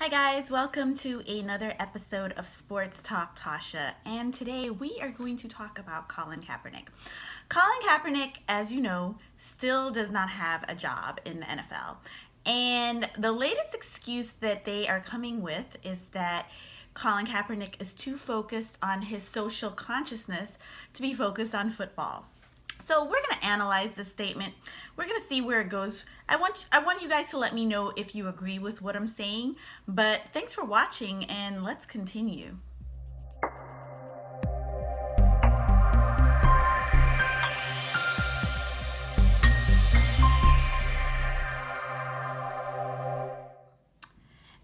Hi guys, welcome to another episode of Sports Talk Tasha, and today we are going to talk about Colin Kaepernick. Colin Kaepernick, as you know, still does not have a job in the NFL. And the latest excuse that they are coming with is that Colin Kaepernick is too focused on his social consciousness to be focused on football. So we're going to analyze this statement. We're going to see where it goes. I want you guys to let me know if you agree with what I'm saying. But thanks for watching, and let's continue.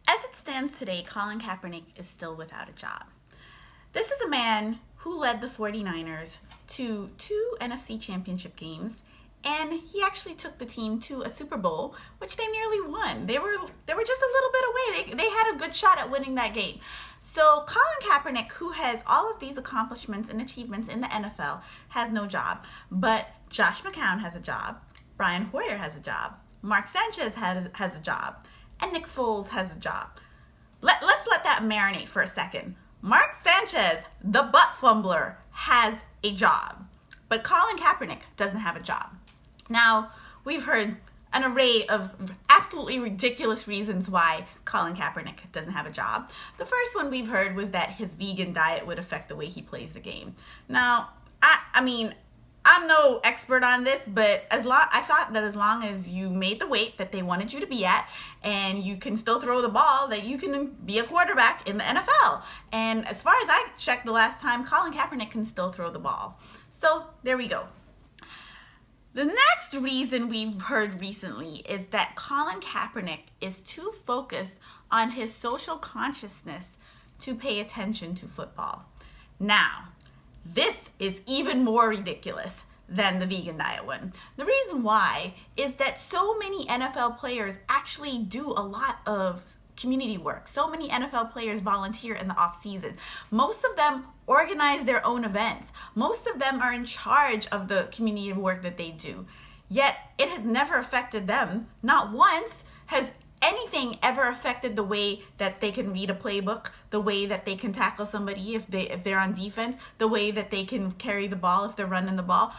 As it stands today, Colin Kaepernick is still without a job. This is a man who led the 49ers to 2 NFC championship games, and he actually took the team to a Super Bowl, which they nearly won. They were just a little bit away. They had a good shot at winning that game. So Colin Kaepernick, who has all of these accomplishments and achievements in the NFL, has no job. But Josh McCown has a job. Brian Hoyer has a job. Mark Sanchez has a job. And Nick Foles has a job. Let's let that marinate for a second. Mark Sanchez, the butt fumbler, has a job, but Colin Kaepernick doesn't have a job. Now, we've heard an array of absolutely ridiculous reasons why Colin Kaepernick doesn't have a job. The first one we've heard was that his vegan diet would affect the way he plays the game. Now, I'm no expert on this, but I thought that as long as you made the weight that they wanted you to be at and you can still throw the ball, that you can be a quarterback in the NFL. And as far as I checked the last time, Colin Kaepernick can still throw the ball. So there we go. The next reason we've heard recently is that Colin Kaepernick is too focused on his social consciousness to pay attention to football. Now, this is even more ridiculous than the vegan diet one. The reason why is that so many NFL players actually do a lot of community work. So many NFL players volunteer in the off season. Most of them organize their own events. Most of them are in charge of the community work that they do. Yet it has never affected them. Not once has anything ever affected the way that they can read a playbook, the way that they can tackle somebody if they're on defense, the way that they can carry the ball if they're running the ball.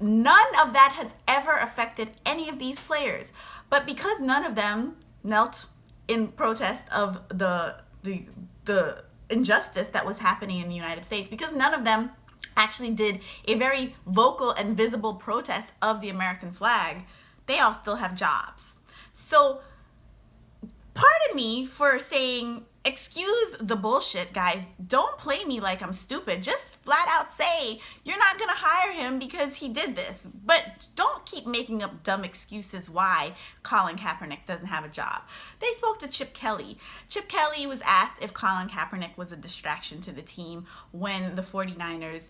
None of that has ever affected any of these players. But because none of them knelt in protest of the injustice that was happening in the United States, because none of them actually did a very vocal and visible protest of the American flag, they all still have jobs. So pardon me for saying, excuse the bullshit, guys. Don't play me like I'm stupid. Just flat out say you're not going to hire him because he did this. But don't keep making up dumb excuses why Colin Kaepernick doesn't have a job. They spoke to Chip Kelly. Chip Kelly was asked if Colin Kaepernick was a distraction to the team when the 49ers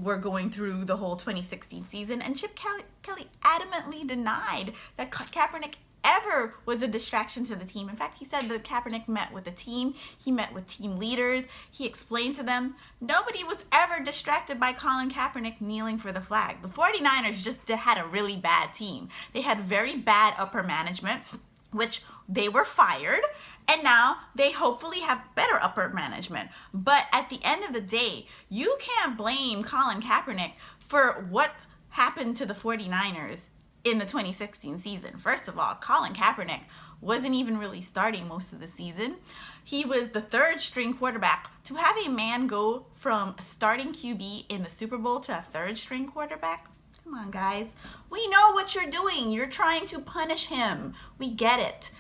were going through the whole 2016 season. And Chip Kelly adamantly denied that Kaepernick ever was a distraction to the team. In fact, he said that Kaepernick met with the team. He met with team leaders. He explained to them nobody was ever distracted by Colin Kaepernick kneeling for the flag. The 49ers just had a really bad team. They had very bad upper management, which they were fired, and now they hopefully have better upper management. But at the end of the day, you can't blame Colin Kaepernick for what happened to the 49ers in the 2016 season. First of all, Colin Kaepernick wasn't even really starting most of the season. He was the third string quarterback. To have a man go from a starting QB in the Super Bowl to a third string quarterback, come on guys. We know what you're doing. You're trying to punish him. We get it.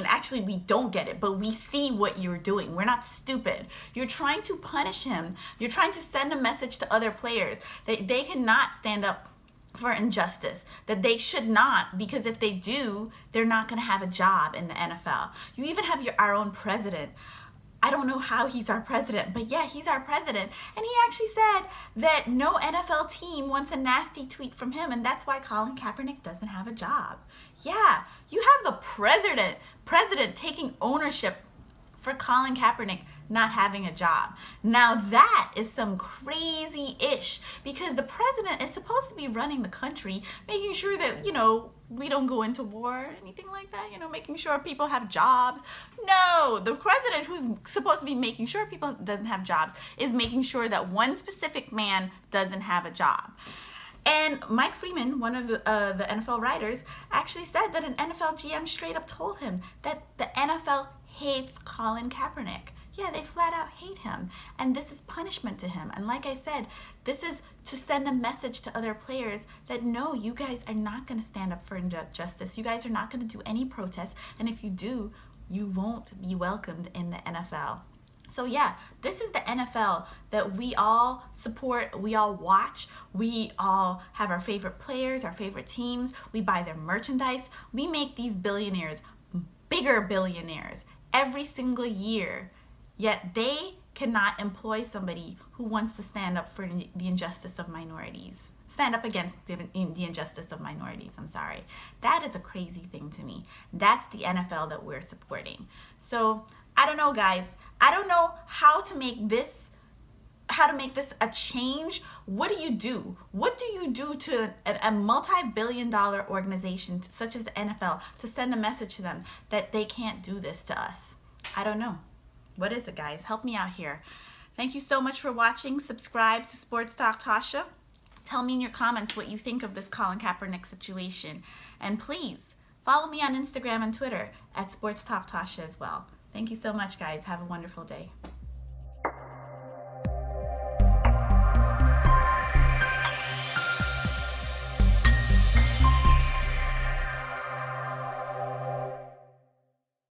Actually we don't get it, but we see what you're doing. We're not stupid. You're trying to punish him. You're trying to send a message to other players that they cannot stand up for injustice, that they should not, because if they do, they're not going to have a job in the NFL. You even have our own president. I don't know how he's our president, but yeah, he's our president. And he actually said that no NFL team wants a nasty tweet from him, and that's why Colin Kaepernick doesn't have a job. Yeah, you have the president taking ownership for Colin Kaepernick not having a job. Now that is some crazy-ish, because the president is supposed to be running the country, making sure that, we don't go into war or anything like that, making sure people have jobs. No, the president, who's supposed to be making sure people doesn't have jobs, is making sure that one specific man doesn't have a job. And Mike Freeman, one of the NFL writers, actually said that an NFL GM straight up told him that the NFL hates Colin Kaepernick. Yeah, they flat out hate him. And this is punishment to him. And like I said, this is to send a message to other players that no, you guys are not going to stand up for justice. You guys are not going to do any protests. And if you do, you won't be welcomed in the NFL. So yeah, this is the NFL that we all support, we all watch, we all have our favorite players, our favorite teams, we buy their merchandise, we make these billionaires bigger billionaires every single year, yet they cannot employ somebody who wants to stand up for the injustice of minorities. Stand up against the injustice of minorities, I'm sorry. That is a crazy thing to me. That's the NFL that we're supporting. So, I don't know, guys. I don't know how to make this a change. What do you do? What do you do to a multi-billion-dollar organization such as the NFL to send a message to them that they can't do this to us? I don't know. What is it, guys? Help me out here. Thank you so much for watching. Subscribe to Sports Talk Tasha. Tell me in your comments what you think of this Colin Kaepernick situation. And please, follow me on Instagram and Twitter at Sports Talk Tasha as well. Thank you so much, guys. Have a wonderful day.